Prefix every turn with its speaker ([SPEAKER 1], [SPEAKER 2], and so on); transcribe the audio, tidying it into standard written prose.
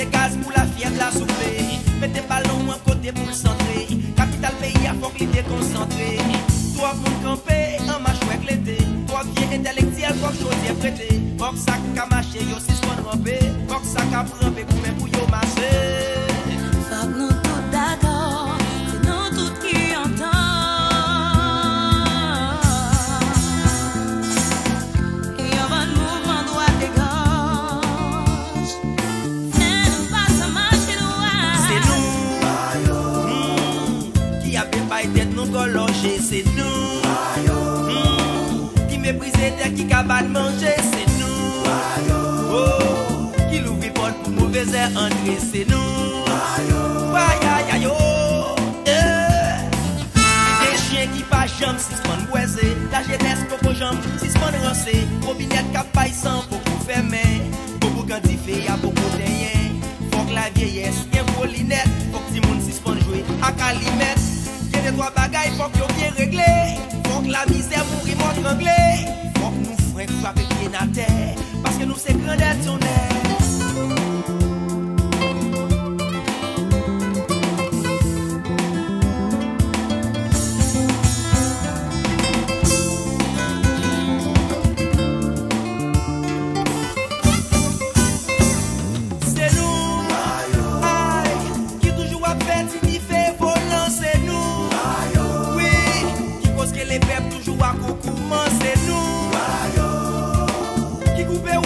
[SPEAKER 1] mettez gaz pour la fièvre la souffler. Mettez ballon en côté pour le centrer. Capital pays à faut qu'il est concentré. Toi pour camper, en marche avec l'été. Toi vieux intellectuel, faut chose prêté. Faut que ça qu'a marché, yo si se qu'on ramper. Faut que ça qu'a rampé pour même pour yo marcher.
[SPEAKER 2] Faut que nous tous d'accord, c'est nous tous qui entendons. Et on va le mouvement droit et gauche. C'est nous pas ça marcher loin.
[SPEAKER 1] C'est nous qui a fait pas tête nous golocher. C'est nous qui mépriser tête qui cabane manger. C'est nous qui l'ouvre porte pour mauvais air entrer. C'est nous. Des chiens qui pas jambes, si se prennent boisé. La jeunesse pour jambes, si se prennent rancé. Robinette cap paille sans beaucoup fermé. Beaucoup quantifié, y'a beaucoup d'ayens. Faut que la vieillesse, y'a une polinette. Faut que tout le monde si se prenne jouer à calimètre. Y'a des trois bagailles, faut que y'a bien réglé. Faut que la misère mourir montre anglais. Faut que nous frères frapper pied à terre. Parce que nous c'est grandeur son air. Les peuples toujours à coucou, c'est nous qui coupez